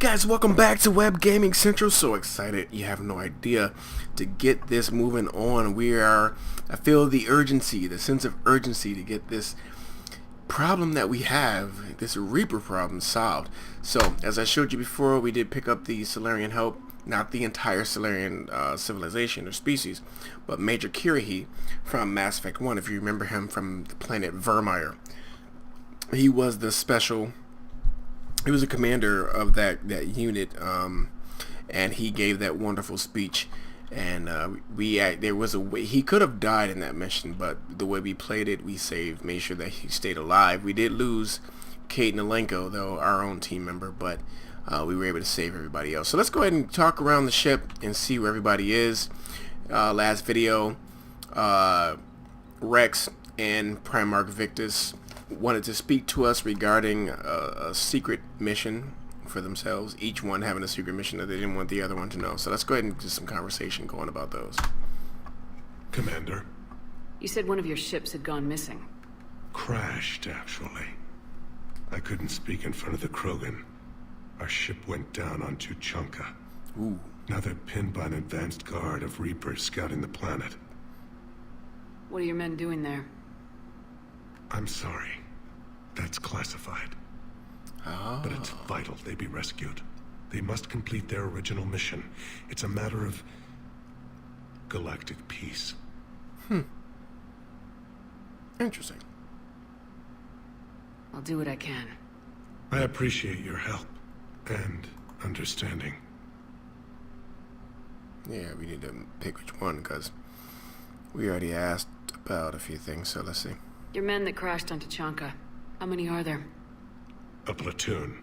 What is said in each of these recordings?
Guys, welcome back to Web Gaming Central. So excited, you have no idea, to get this moving on. I feel the urgency, the sense of urgency to get this problem that we have, this Reaper problem, solved. So, as I showed you before, we did pick up the Solarian help, not the entire Solarian civilization or species, but Major Kirrahe from Mass Effect 1, if you remember him from the planet Vermeer. He was the special... He was a commander of that unit, and he gave that wonderful speech. And there was a way he could have died in that mission, but the way we played it, we made sure that he stayed alive. We did lose Kate Nalenko, though, our own team member, but we were able to save everybody else. So let's go ahead and talk around the ship and see where everybody is. Last video, Rex and Primarch Victus wanted to speak to us regarding a secret mission for themselves, each one having a secret mission that they didn't want the other one to know. So let's go ahead and get some conversation going about those. Commander. You said one of your ships had gone missing. Crashed, actually. I couldn't speak in front of the Krogan. Our ship went down on Tuchanka. Ooh. Now they're pinned by an advanced guard of Reapers scouting the planet. What are your men doing there? I'm sorry. That's classified. Oh. But it's vital they be rescued. They must complete their original mission. It's a matter of galactic peace. Interesting. I'll do what I can. I appreciate your help and understanding. Yeah, we need to pick which one, because we already asked about a few things, so let's see. Your men that crashed on Tuchanka, how many are there? A platoon.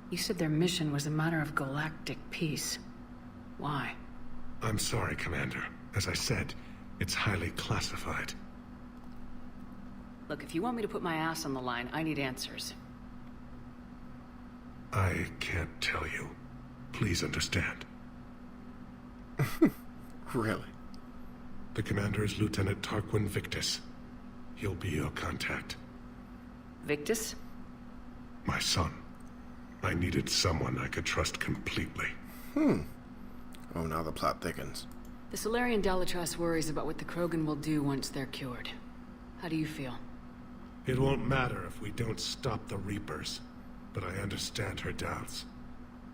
You said their mission was a matter of galactic peace. Why? I'm sorry, Commander. As I said, it's highly classified. Look, if you want me to put my ass on the line, I need answers. I can't tell you. Please understand. Really? The commander is Lieutenant Tarquin Victus. He'll be your contact. Victus? My son. I needed someone I could trust completely. Oh, now the plot thickens. The Solarian Dalatrass worries about what the Krogan will do once they're cured. How do you feel? It won't matter if we don't stop the Reapers, but I understand her doubts.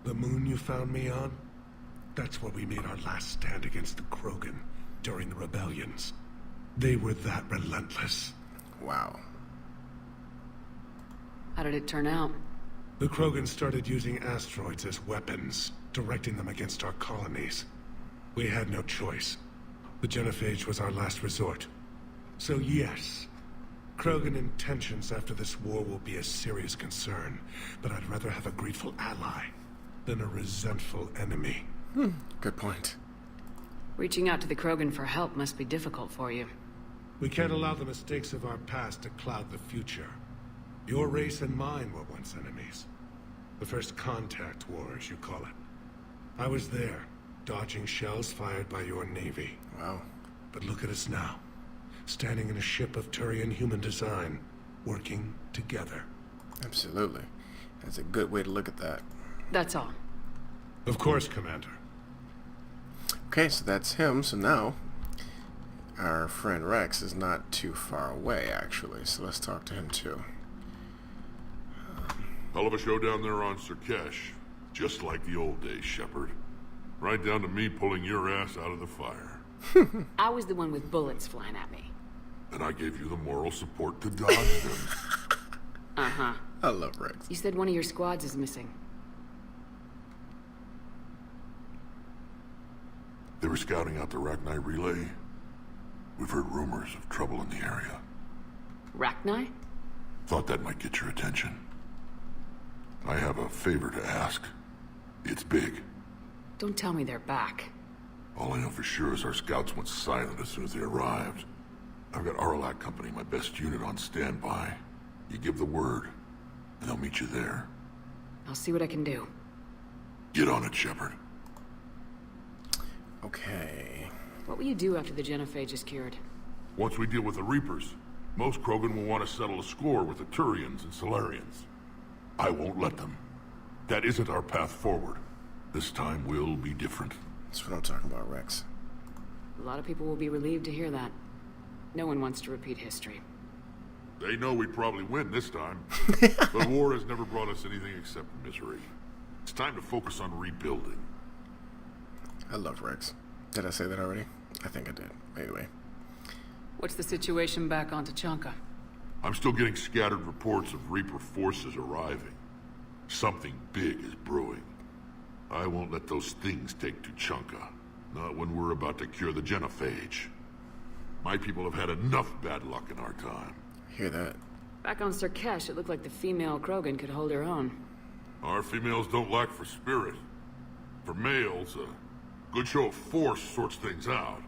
The moon you found me on? That's where we made our last stand against the Krogan during the rebellions. They were that relentless. Wow. How did it turn out? The Krogan started using asteroids as weapons, directing them against our colonies. We had no choice. The genophage was our last resort. So yes, Krogan intentions after this war will be a serious concern, but I'd rather have a grateful ally than a resentful enemy. Good point. Reaching out to the Krogan for help must be difficult for you. We can't allow the mistakes of our past to cloud the future. Your race and mine were once enemies. The first contact war, as you call it. I was there, dodging shells fired by your navy. Wow. But look at us now, standing in a ship of Turian human design, working together. Absolutely. That's a good way to look at that. That's all. Of course, Commander. Okay, so that's him. So now, our friend Rex is not too far away, actually. So let's talk to him, too. Hell of a show down there on Surkesh. Just like the old days, Shepard. Right down to me pulling your ass out of the fire. I was the one with bullets flying at me. And I gave you the moral support to dodge them. Uh-huh. I love Rex. You said one of your squads is missing. They were scouting out the Rachni relay. We've heard rumors of trouble in the area. Rachni? Thought that might get your attention. I have a favor to ask. It's big. Don't tell me they're back. All I know for sure is our scouts went silent as soon as they arrived. I've got Arlac Company, my best unit, on standby. You give the word, and they'll meet you there. I'll see what I can do. Get on it, Shepard. Okay. What will you do after the genophage is cured? Once we deal with the Reapers, most Krogan will want to settle a score with the Turians and Solarians. I won't let them. That isn't our path forward. This time will be different. That's what I'm talking about, Rex. A lot of people will be relieved to hear that. No one wants to repeat history. They know we'd probably win this time. But war has never brought us anything except misery. It's time to focus on rebuilding. I love Rex. Did I say that already? I think I did. Anyway. What's the situation back on Tuchanka? I'm still getting scattered reports of Reaper forces arriving. Something big is brewing. I won't let those things take Tuchanka. Not when we're about to cure the genophage. My people have had enough bad luck in our time. Hear that? Back on Sarkesh, it looked like the female Krogan could hold her own. Our females don't lack for spirit. For males, a good show of force sorts things out.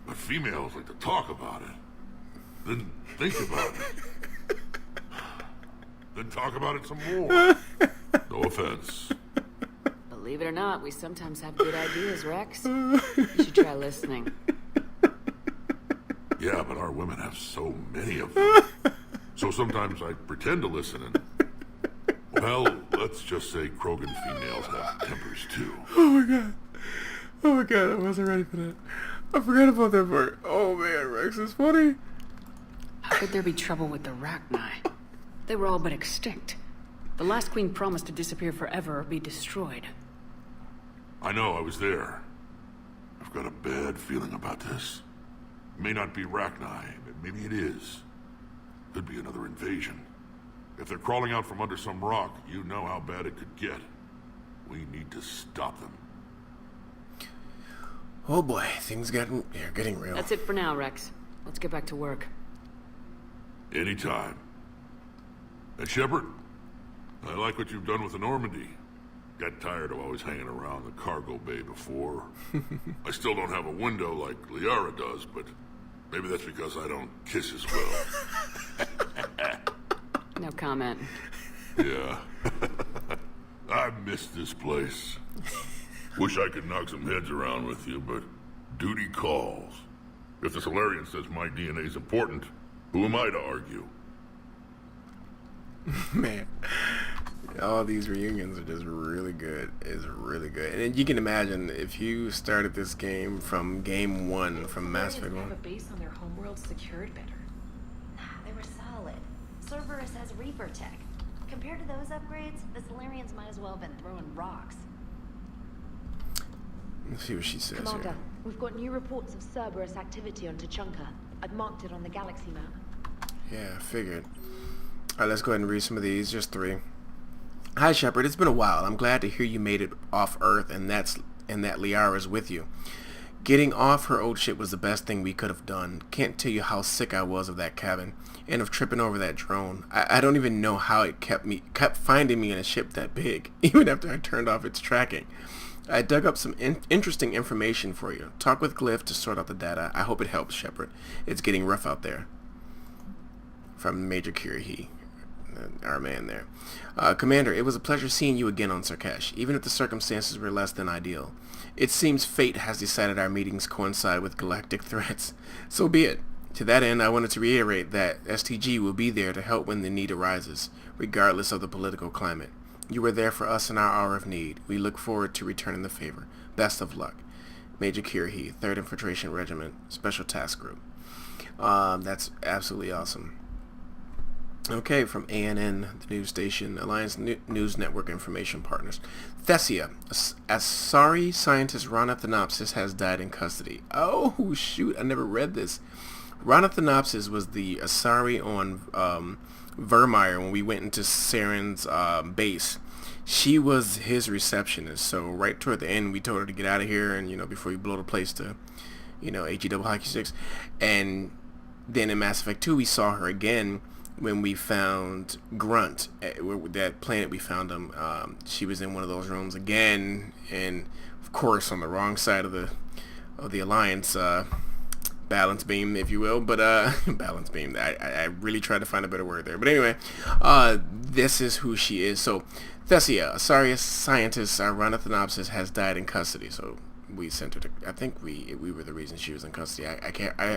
But females like to talk about it. Then think about it. Then talk about it some more. No offense. Believe it or not, we sometimes have good ideas, Rex. You should try listening. Yeah, but our women have so many of them. So sometimes I pretend to listen and... Well, let's just say Krogan females have tempers too. Oh my god. Oh my god, I wasn't ready for that. I forgot about that part. Oh man, Rex is funny. How could there be trouble with the Rachni? They were all but extinct. The last queen promised to disappear forever or be destroyed. I know, I was there. I've got a bad feeling about this. It may not be Rachni, but maybe it is. Could be another invasion. If they're crawling out from under some rock, you know how bad it could get. We need to stop them. Oh boy, they're getting real. That's it for now, Rex. Let's get back to work. Anytime. And Shepard, I like what you've done with the Normandy. Got tired of always hanging around the cargo bay before. I still don't have a window like Liara does, but maybe that's because I don't kiss as well. No comment. Yeah. I miss this place. Wish I could knock some heads around with you, but duty calls. If the Solarian says my DNA is important, who am I to argue? Man, all these reunions are just really good. It's really good. And you can imagine if you started this game from game one, from Mass Effect 1. Have a base on their homeworld secured better. Nah, they were solid. Cerberus has Reaper tech. Compared to those upgrades, the Solarians might as well have been throwing rocks. Let's see what she says Commander, here. we've got new reports of Cerberus activity on Tuchanka. I've marked it on the galaxy map. Yeah, I figured. Alright, let's go ahead and read some of these. Just 3. Hi, Shepard. It's been a while. I'm glad to hear you made it off Earth and that Liara's with you. Getting off her old ship was the best thing we could have done. Can't tell you how sick I was of that cabin and of tripping over that drone. I don't even know how it kept finding me in a ship that big, even after I turned off its tracking. I dug up some interesting information for you. Talk with Glyph to sort out the data. I hope it helps, Shepard. It's getting rough out there. From Major Kirahi, our man there. Commander, it was a pleasure seeing you again on Sarkesh, even if the circumstances were less than ideal. It seems fate has decided our meetings coincide with galactic threats. So be it. To that end, I wanted to reiterate that STG will be there to help when the need arises, regardless of the political climate. You were there for us in our hour of need. We look forward to returning the favor. Best of luck. Major Kirahi, 3rd Infiltration Regiment, Special Task Group. That's absolutely awesome. Okay, from ANN, the news station, Alliance News Network Information Partners. Thessia, a sorry scientist Rana Thanopsis has died in custody. Oh, shoot, I never read this. Rana Thanopsis was the Asari on Vermeer when we went into Saren's base. She was his receptionist, so right toward the end we told her to get out of here and, before you blow the place to, HE Hockey 6. And then in Mass Effect 2 we saw her again when we found Grunt, that planet we found him. She was in one of those rooms again, and of course on the wrong side of the Alliance balance beam, if you will, but balance beam. I really tried to find a better word there, but anyway, this is who she is. So Thessia, a sorry scientist, Rana Thanopsis, has died in custody. So we sent her to. I think we were the reason she was in custody. I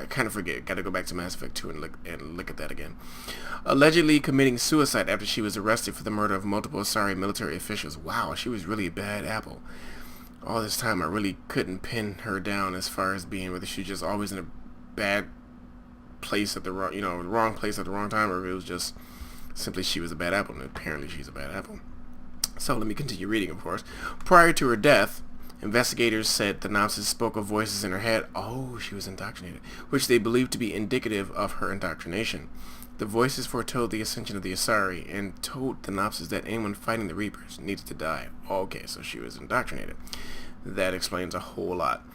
kind of forget. Got to go back to Mass Effect 2 and look at that again. Allegedly committing suicide after she was arrested for the murder of multiple Asari military officials. Wow, she was really a bad apple. All this time, I really couldn't pin her down as far as being whether she was just always in a bad place at the wrong, wrong place at the wrong time, or if it was just simply she was a bad apple, and apparently she's a bad apple. So let me continue reading, of course. Prior to her death, investigators said the Nopsis spoke of voices in her head. Oh, she was indoctrinated, which they believed to be indicative of her indoctrination. The voices foretold the ascension of the Asari and told the Nopsis that anyone fighting the Reapers needed to die. Okay, so she was indoctrinated. That explains a whole lot.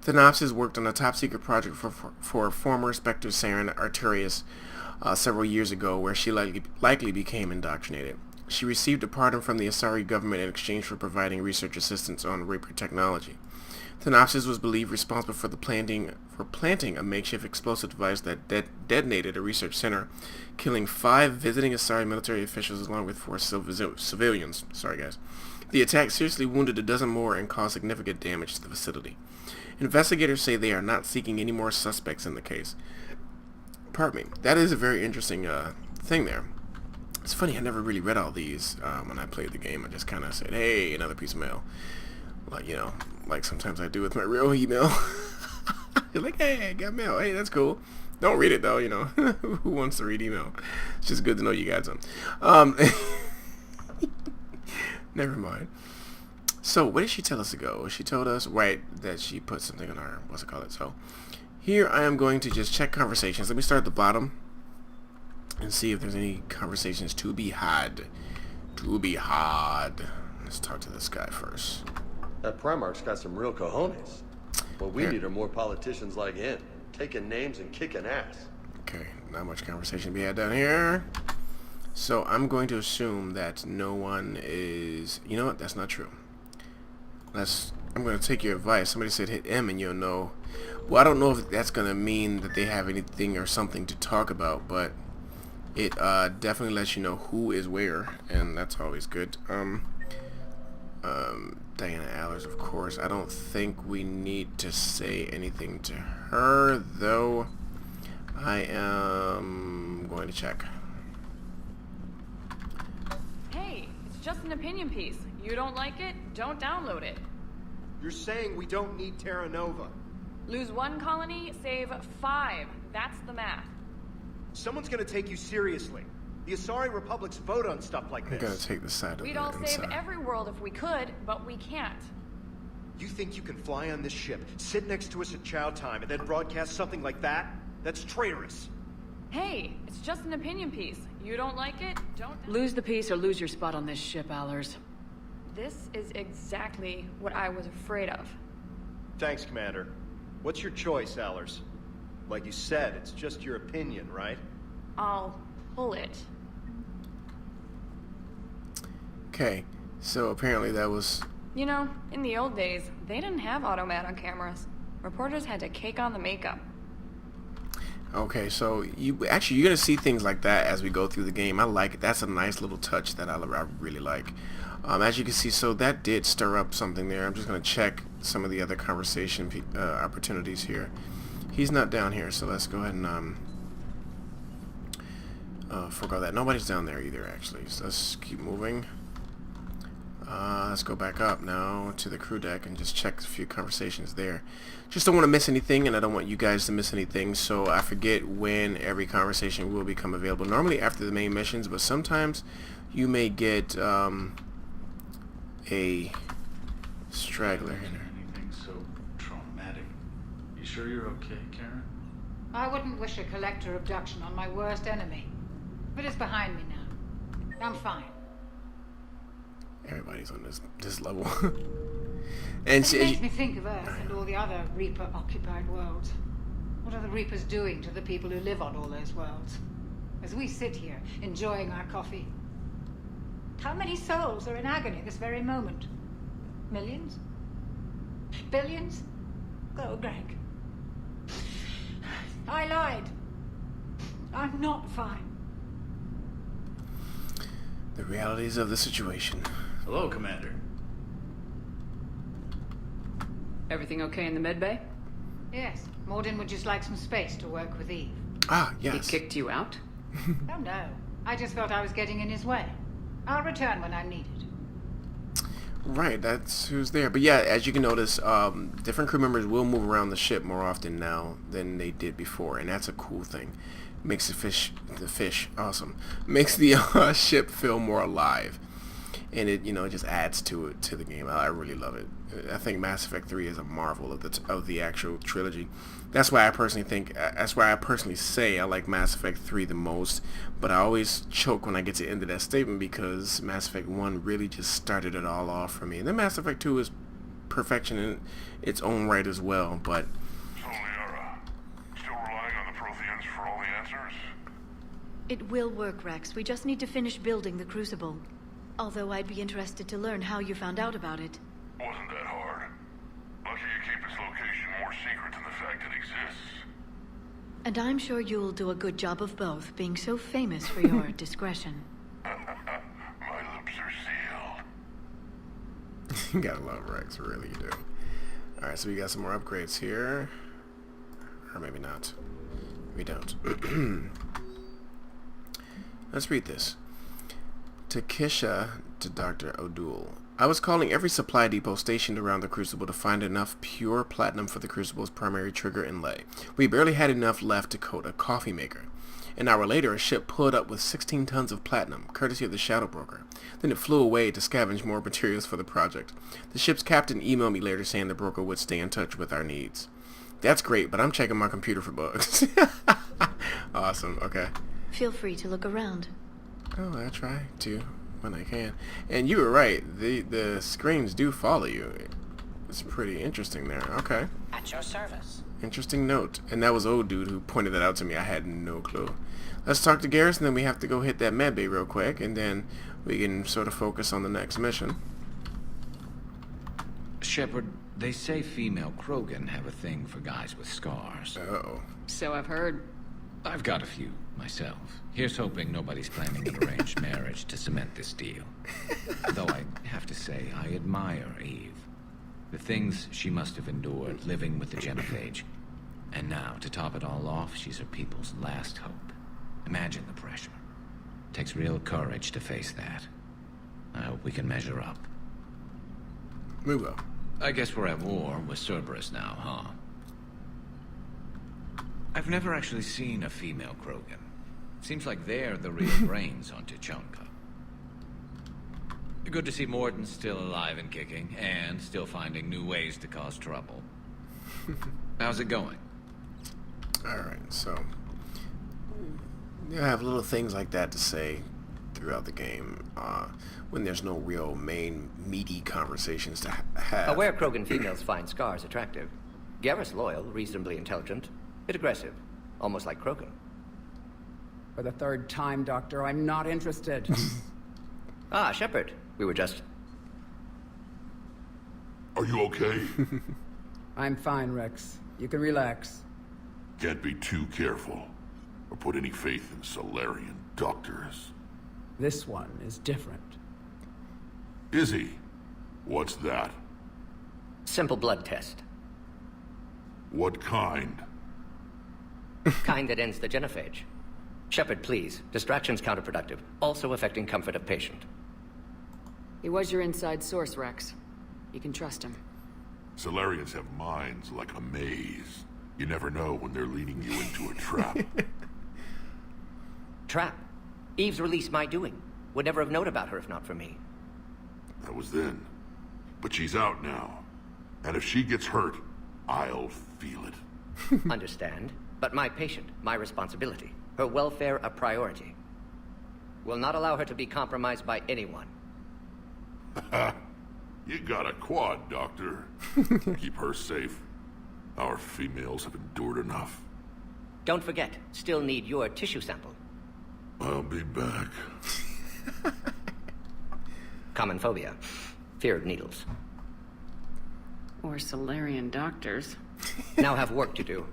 The Nopsis worked on a top-secret project for former Spectre Saren Arterius several years ago, where she likely became indoctrinated. She received a pardon from the Asari government in exchange for providing research assistance on Reaper technology. The Nopsis was believed responsible for planting a makeshift explosive device that detonated a research center, killing 5 visiting Asari military officials along with 4 civilians. Sorry, guys. The attack seriously wounded a dozen more and caused significant damage to the facility. Investigators say they are not seeking any more suspects in the case. Pardon me. That is a very interesting thing there. It's funny, I never really read all these when I played the game. I just kind of said, hey, another piece of mail. Like sometimes I do with my real email. You're like, hey, I got mail. Hey, that's cool. Don't read it, though, Who wants to read email? It's just good to know you got some. Never mind. So, what did she tell us ago? She told us, right, that she put something on our, So, here I am going to just check conversations. Let me start at the bottom and see if there's any conversations to be had. Let's talk to this guy first. That Primarch's got some real cojones. What we need are more politicians like him, taking names and kicking ass. Okay, not much conversation to be had down here. So I'm going to assume that no one is... You know what? That's not true. I'm going to take your advice. Somebody said hit M and you'll know. Well, I don't know if that's going to mean that they have anything or something to talk about, but it definitely lets you know who is where, and that's always good. Diana Allers, of course. I don't think we need to say anything to her, though. I am going to check. Hey, it's just an opinion piece. You don't like it? Don't download it. You're saying we don't need Terra Nova. Lose 1 colony, save 5. That's the math. Someone's gonna take you seriously. The Asari Republics vote on stuff like this. I'm gonna take the side of We'd the all save inside. every world if we could, but we can't. You think you can fly on this ship, sit next to us at chow time, and then broadcast something like that? That's traitorous. Hey, it's just an opinion piece. You don't like it? Don't lose the piece or lose your spot on this ship, Allers. This is exactly what I was afraid of. Thanks, Commander. What's your choice, Allers? Like you said, it's just your opinion, right? I'll pull it. Okay, so apparently that was... You know, in the old days, they didn't have automat on cameras. Reporters had to cake on the makeup. Okay, so you're gonna see things like that as we go through the game. I like it. That's a nice little touch that I really like. As you can see, so that did stir up something there. I'm just gonna check some of the other conversation opportunities here. He's not down here, so let's go ahead and forego that. Nobody's down there either, actually. So let's keep moving. Let's go back up now to the crew deck and just check a few conversations there. Just don't want to miss anything, and I don't want you guys to miss anything, so I forget when every conversation will become available. Normally after the main missions, but sometimes you may get a straggler in there. Anything so traumatic. You sure you're okay, Karen? I wouldn't wish a collector abduction on my worst enemy. But it's behind me now. I'm fine. Everybody's on this level. And it makes me think of Earth and all the other Reaper-occupied worlds. What are the Reapers doing to the people who live on all those worlds? As we sit here, enjoying our coffee. How many souls are in agony this very moment? Millions? Billions? Oh, Greg. I lied. I'm not fine. The realities of the situation. Hello, Commander. Everything okay in the medbay? Yes, Mordin would just like some space to work with Eve. Ah, He yes. kicked you out? Oh no, I just felt I was getting in his way. I'll return when I'm needed. Right, that's who's there. But yeah, as you can notice, different crew members will move around the ship more often now than they did before, and that's a cool thing. Makes the fish awesome. Makes the ship feel more alive, and it it just adds to the game. I really love it. I think Mass Effect 3 is a marvel of the actual trilogy. That's why I personally say I like Mass Effect 3 the most, but I always choke when I get to the end of that statement because Mass Effect 1 really just started it all off for me. And then Mass Effect 2 is perfection in its own right as well, but So, Liara, still relying on the Protheans for all the answers? It will work, Rex. We just need to finish building the Crucible. Although I'd be interested to learn how you found out about it. Wasn't that hard. Lucky you keep its location more secret than the fact it exists. And I'm sure you'll do a good job of both, being so famous for your discretion. My lips are sealed. you gotta love Rex, really you do. Alright, so we got some more upgrades here. Or maybe not. We don't. Let's read this. Takisha to Dr. O'Doul. I was calling every supply depot stationed around the Crucible to find enough pure platinum for the Crucible's primary trigger inlay. We barely had enough left to coat a coffee maker. An hour later, a ship pulled up with 16 tons of platinum, courtesy of the Shadow Broker. Then it flew away to scavenge more materials for the project. The ship's captain emailed me later saying the broker would stay in touch with our needs. That's great, but I'm checking my computer for bugs. Awesome, okay. Feel free to look around. Oh, I try to when I can. And you were right. The screens do follow you. It's pretty interesting there. Okay. At your service. Interesting note. And that was old dude who pointed that out to me. I had no clue. Let's talk to Garrus, and then we have to go hit that medbay real quick, and then we can sort of focus on the next mission. Shepard, they say female Krogan have a thing for guys with scars. Uh-oh. So I've heard. I've got a few, myself. Here's hoping nobody's planning an arranged marriage to cement this deal. Though I have to say, I admire Eve. The things she must have endured living with the genophage. And now, to top it all off, she's her people's last hope. Imagine the pressure. Takes real courage to face that. I hope we can measure up. We will. I guess we're at war with Cerberus now, huh? I've never actually seen a female Krogan. Seems like they're the real brains on Tuchanka. Good to see Mordin still alive and kicking, and still finding new ways to cause trouble. How's it going? Alright, so you have little things like that to say throughout the game when there's no real main meaty conversations to have. Aware Krogan females find scars attractive. Garrus loyal, reasonably intelligent, bit aggressive, almost like Krogan. For the third time, Doctor, I'm not interested. Ah, Shepard. We were just... Are you okay? I'm fine, Rex. You can relax. Can't be too careful, or put any faith in Solarian doctors. This one is different. Is he? What's that? Simple blood test. What kind? Kind that ends the genophage. Shepard, please. Distraction's counterproductive, also affecting comfort of patient. He was your inside source, Rex. You can trust him. Solarians have minds like a maze. You never know when they're leading you into a trap. Trap? Eve's release my doing. Would never have known about her if not for me. That was then. But she's out now. And if she gets hurt, I'll feel it. Understand. But my patient, my responsibility. Her welfare a priority. Will not allow her to be compromised by anyone. You got a quad, Doctor. Keep her safe. Our females have endured enough. Don't forget, still need your tissue sample. I'll be back. Common phobia. Fear of needles. Or Solarian doctors. Now have work to do.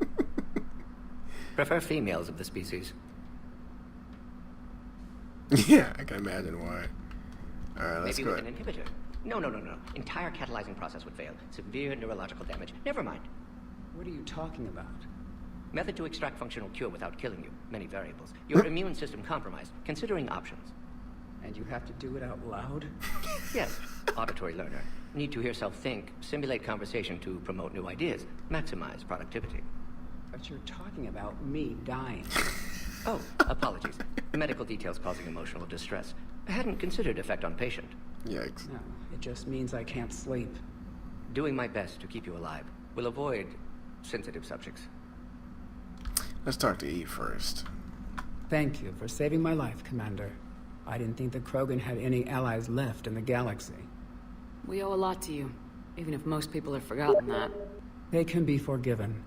Prefer females of the species. Yeah, I can imagine why. Alright, let's Maybe go. with an inhibitor. No. Entire catalyzing process would fail. Severe neurological damage. Never mind. What are you talking about? Method to extract functional cure without killing you. Many variables. Your immune system compromised. Considering options. And you have to do it out loud? Yes. Auditory learner. Need to hear self think, simulate conversation to promote new ideas, maximize productivity. But you're talking about me dying. Oh, apologies. Medical details causing emotional distress. I hadn't considered effect on patient. Yikes. No, it just means I can't sleep. Doing my best to keep you alive. Will avoid sensitive subjects. Let's talk to Eve first. Thank you for saving my life, Commander. I didn't think the Krogan had any allies left in the galaxy. We owe a lot to you, even if most people have forgotten that. They can be forgiven.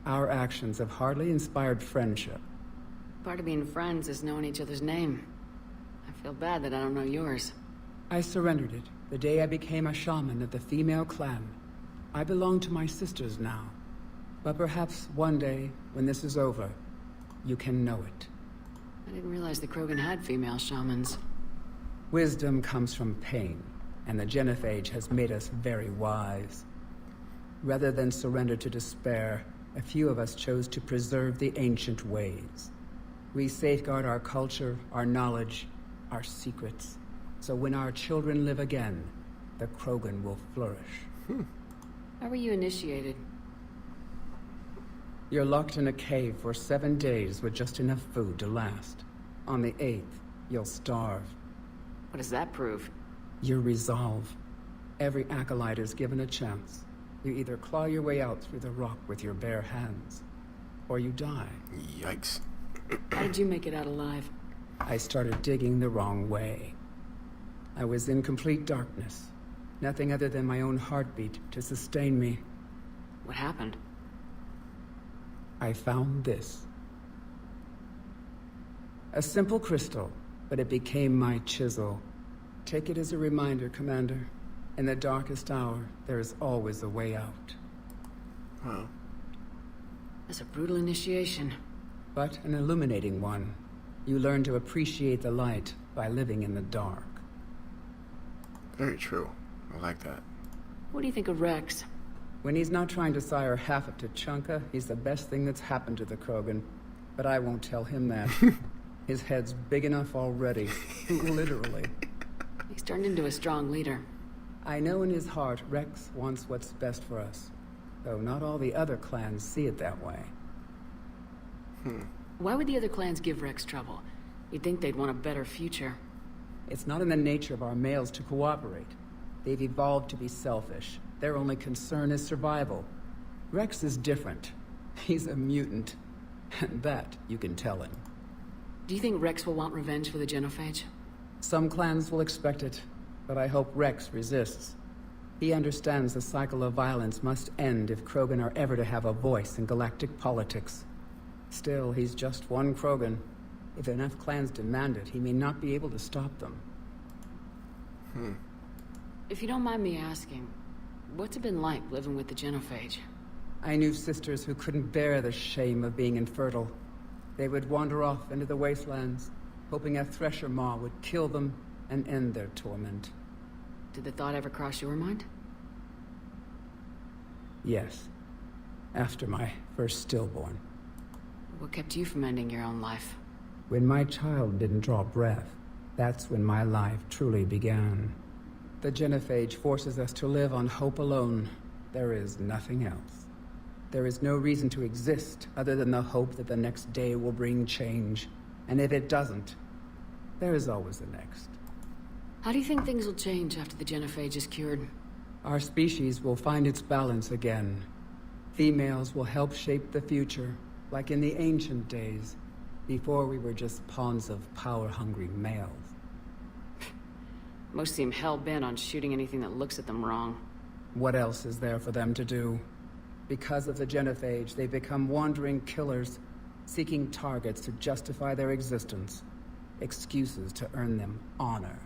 Our actions have hardly inspired friendship. Part of being friends is knowing each other's name. I feel bad that I don't know yours. I surrendered it the day I became a shaman of the female clan. I belong to my sisters now. But perhaps one day, when this is over, you can know it. I didn't realize the Krogan had female shamans. Wisdom comes from pain, and the genophage has made us very wise. Rather than surrender to despair, a few of us chose to preserve the ancient ways. We safeguard our culture, our knowledge, our secrets. So when our children live again, the Krogan will flourish. How were you initiated? You're locked in a cave for 7 days with just enough food to last. On the 8th, you'll starve. What does that prove? Your resolve. Every acolyte is given a chance. You either claw your way out through the rock with your bare hands, or you die. Yikes. How did you make it out alive? I started digging the wrong way. I was in complete darkness. Nothing other than my own heartbeat to sustain me. What happened? I found this. A simple crystal, but it became my chisel. Take it as a reminder, Commander. In the darkest hour, there is always a way out. Wow. That's a brutal initiation. But an illuminating one. You learn to appreciate the light by living in the dark. Very true. I like that. What do you think of Rex? When he's not trying to sire half of Tuchanka, he's the best thing that's happened to the Krogan. But I won't tell him that. His head's big enough already. Literally. He's turned into a strong leader. I know in his heart Rex wants what's best for us. Though not all the other clans see it that way. Why would the other clans give Rex trouble? You'd think they'd want a better future. It's not in the nature of our males to cooperate. They've evolved to be selfish. Their only concern is survival. Rex is different. He's a mutant. And that you can tell him. Do you think Rex will want revenge for the genophage? Some clans will expect it, but I hope Rex resists. He understands the cycle of violence must end if Krogan are ever to have a voice in galactic politics. Still, he's just one Krogan. If enough clans demand it, he may not be able to stop them. If you don't mind me asking, what's it been like living with the genophage? I knew sisters who couldn't bear the shame of being infertile. They would wander off into the wastelands, hoping a thresher maw would kill them and end their torment. Did the thought ever cross your mind? Yes. After my first stillborn. What kept you from ending your own life? When my child didn't draw breath, that's when my life truly began. The genophage forces us to live on hope alone. There is nothing else. There is no reason to exist other than the hope that the next day will bring change. And if it doesn't, there is always the next. How do you think things will change after the genophage is cured? Our species will find its balance again. Females will help shape the future, like in the ancient days, before we were just pawns of power-hungry males. Most seem hell-bent on shooting anything that looks at them wrong. What else is there for them to do? Because of the genophage, they become wandering killers, seeking targets to justify their existence, excuses to earn them honor.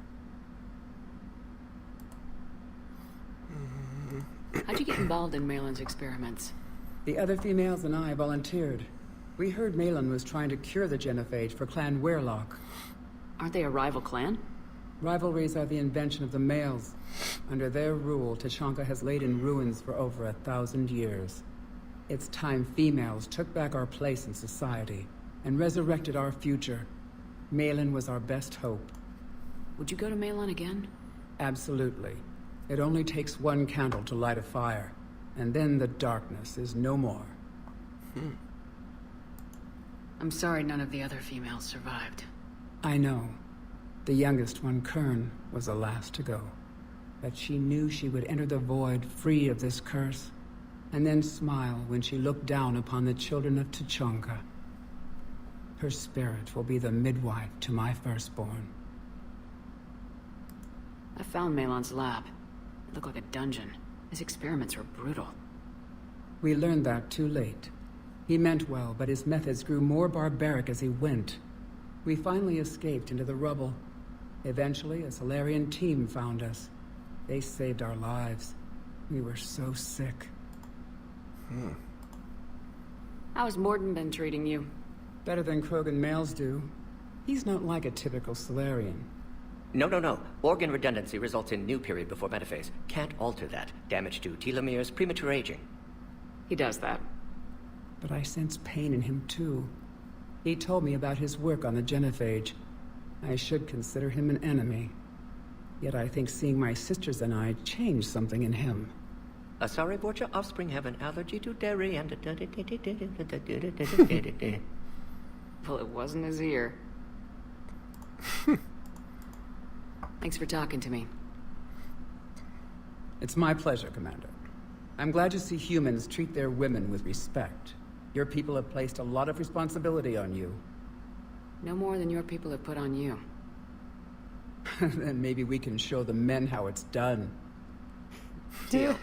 How'd you get involved in Malin's experiments? The other females and I volunteered. We heard Malin was trying to cure the genophage for Clan Weirlock. Aren't they a rival clan? Rivalries are the invention of the males. Under their rule, Tuchanka has laid in ruins for over 1,000 years. It's time females took back our place in society and resurrected our future. Malin was our best hope. Would you go to Malin again? Absolutely. It only takes one candle to light a fire, and then the darkness is no more. I'm sorry none of the other females survived. I know. The youngest one, Kern, was the last to go. But she knew she would enter the void free of this curse, and then smile when she looked down upon the children of Tuchanka. Her spirit will be the midwife to my firstborn. I found Malin's lab. It looked like a dungeon. His experiments were brutal. We learned that too late. He meant well, but his methods grew more barbaric as he went. We finally escaped into the rubble. Eventually, a Solarian team found us. They saved our lives. We were so sick. How's Mordin been treating you? Better than Krogan males do. He's not like a typical Solarian. No. Organ redundancy results in new period before metaphase. Can't alter that. Damage to telomeres, premature aging. He does that. But I sense pain in him too. He told me about his work on the genophage. I should consider him an enemy. Yet I think seeing my sisters and I changed something in him. Sorry, Borgia, offspring have an allergy to dairy and... Well, it wasn't his ear. Thanks for talking to me. It's my pleasure, Commander. I'm glad to see humans treat their women with respect. Your people have placed a lot of responsibility on you. No more than your people have put on you. Then maybe we can show the men how it's done. Deal.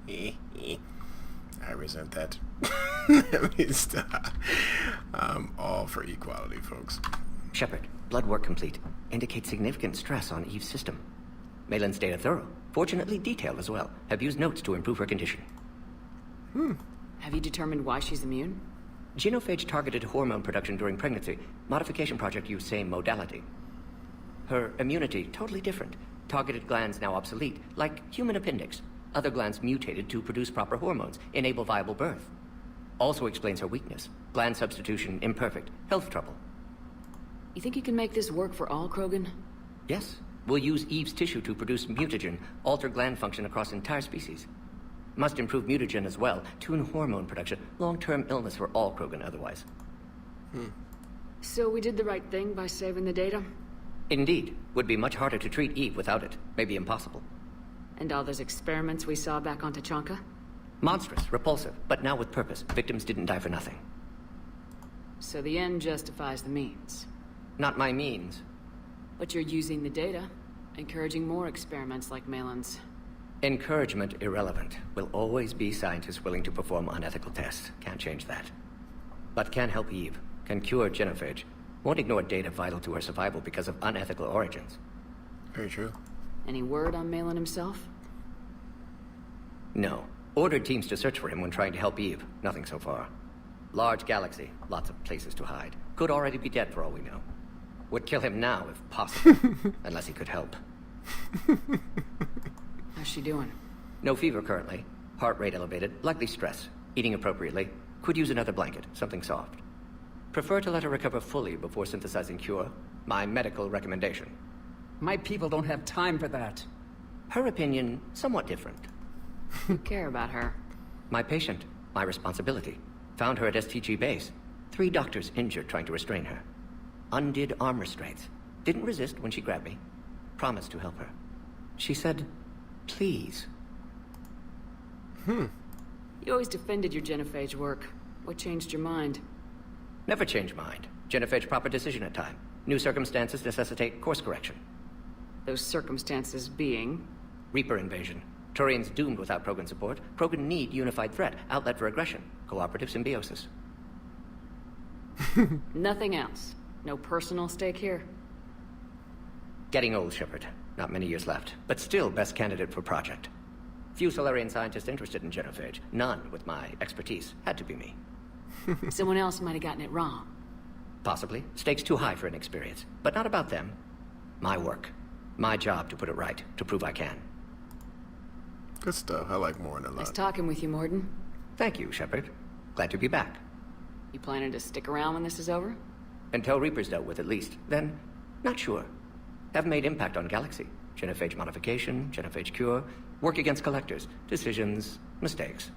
I resent that. I'm all for equality, folks. Shepard, blood work complete. Indicates significant stress on Eve's system. Malin's data thorough. Fortunately detailed as well. Have used notes to improve her condition. Have you determined why she's immune? Genophage targeted hormone production during pregnancy. Modification project used same modality. Her immunity, totally different. Targeted glands now obsolete, like human appendix. Other glands mutated to produce proper hormones, enable viable birth. Also explains her weakness. Gland substitution imperfect. Health trouble. You think you can make this work for all Krogan? Yes. We'll use Eve's tissue to produce mutagen, alter gland function across entire species. Must improve mutagen as well, tune hormone production. Long-term illness for all Krogan otherwise. So we did the right thing by saving the data? Indeed. Would be much harder to treat Eve without it. Maybe impossible. And all those experiments we saw back on Tuchanka? Monstrous, repulsive, but now with purpose. Victims didn't die for nothing. So the end justifies the means. Not my means. But you're using the data, encouraging more experiments like Malin's. Encouragement irrelevant. Will always be scientists willing to perform unethical tests. Can't change that. But can help Eve. Can cure genophage. Won't ignore data vital to her survival because of unethical origins. Very true. Any word on Malin himself? No. Ordered teams to search for him when trying to help Eve. Nothing so far. Large galaxy. Lots of places to hide. Could already be dead for all we know. Would kill him now if possible. Unless he could help. How's she doing? No fever currently. Heart rate elevated. Likely stress. Eating appropriately. Could use another blanket. Something soft. Prefer to let her recover fully before synthesizing cure. My medical recommendation. My people don't have time for that. Her opinion, somewhat different. You care about her. My patient. My responsibility. Found her at STG base. 3 doctors injured trying to restrain her. Undid arm restraints. Didn't resist when she grabbed me. Promised to help her. She said, please. You always defended your genophage work. What changed your mind? Never change mind. Genophage proper decision at time. New circumstances necessitate course correction. Those circumstances being? Reaper invasion. Turians doomed without Krogan support. Krogan need unified threat. Outlet for aggression. Cooperative symbiosis. Nothing else. No personal stake here. Getting old, Shepard. Not many years left. But still best candidate for project. Few Solarian scientists interested in genophage. None with my expertise. Had to be me. Someone else might have gotten it wrong. Possibly. Stakes too high for inexperience. But not about them. My work. My job to put it right, to prove I can. Good stuff. I like Mordin a lot. Nice talking with you, Mordin. Thank you, Shepard. Glad to be back. You planning to stick around when this is over? Until Reaper's dealt with, at least. Then, not sure. Have made impact on Galaxy. Genophage modification, genophage cure, work against collectors, decisions, mistakes.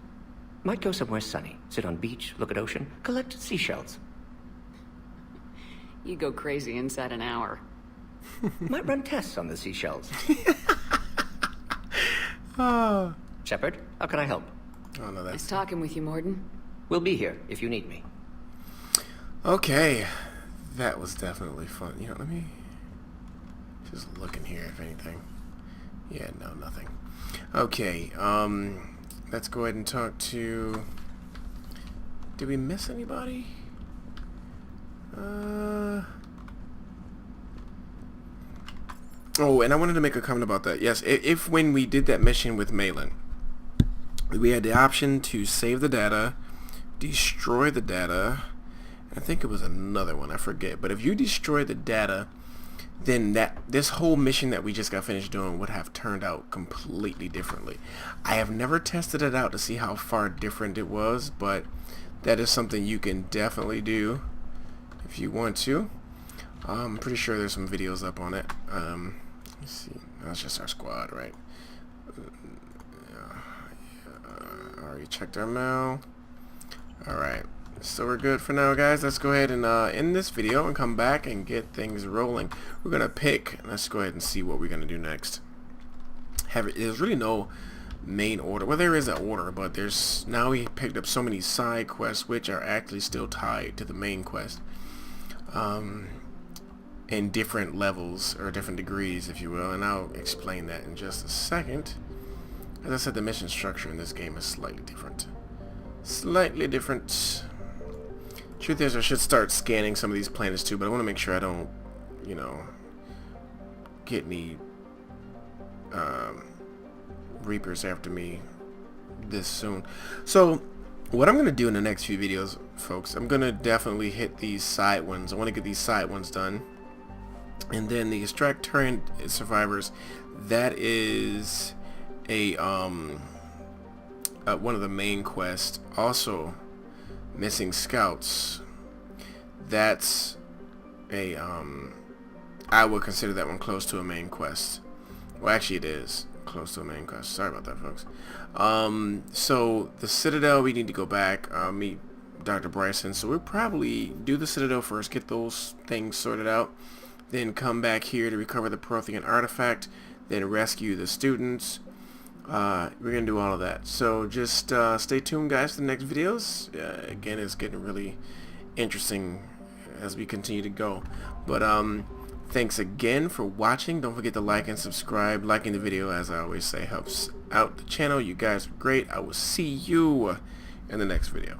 Might go somewhere sunny, sit on beach, look at ocean, collect seashells. You go crazy inside an hour. Might run tests on the seashells. Shepard, how can I help? Oh, no, Nice talking with you, Mordin. We'll be here if you need me. Okay. That was definitely fun. You know, let me just look in here if anything. Yeah, no, nothing. Okay, let's go ahead and talk to... Did we miss anybody? Oh, and I wanted to make a comment about that. Yes, if when we did that mission with Malin, we had the option to save the data, destroy the data. I think it was another one, I forget. But if you destroy the data, then this whole mission that we just got finished doing would have turned out completely differently. I have never tested it out to see how far different it was, but that is something you can definitely do if you want to. I'm pretty sure there's some videos up on it. Let's see. That's just our squad, right? Already checked our mail. Alright. So we're good for now, guys. Let's go ahead and end this video and come back and get things rolling. We're going to pick. Let's go ahead and see what we're going to do next. There's really no main order. Well, there is an order, but there's now we picked up so many side quests which are actually still tied to the main quest. In different levels or different degrees, if you will, and I'll explain that in just a second. As I said, the mission structure in this game is slightly different. Slightly different. Truth is, I should start scanning some of these planets too, but I want to make sure I don't, you know, get any Reapers after me this soon. So what I'm going to do in the next few videos, folks, I'm going to definitely hit these side ones. I want to get these side ones done. And then the extract Turian survivors, that is a one of the main quests. Also, missing scouts, that's a I would consider that one close to a main quest. Well, actually it is close to a main quest. Sorry about that, folks. So the Citadel, we need to go back, meet Dr. Bryson. So we'll probably do the Citadel first, get those things sorted out, then come back here to recover the Prothean artifact, then rescue the students. We're gonna do all of that. So just stay tuned, guys, for the next videos. Again, it's getting really interesting as we continue to go. But thanks again for watching. Don't forget to like and subscribe. Liking the video, as I always say, helps out the channel. You guys are great. I will see you in the next video.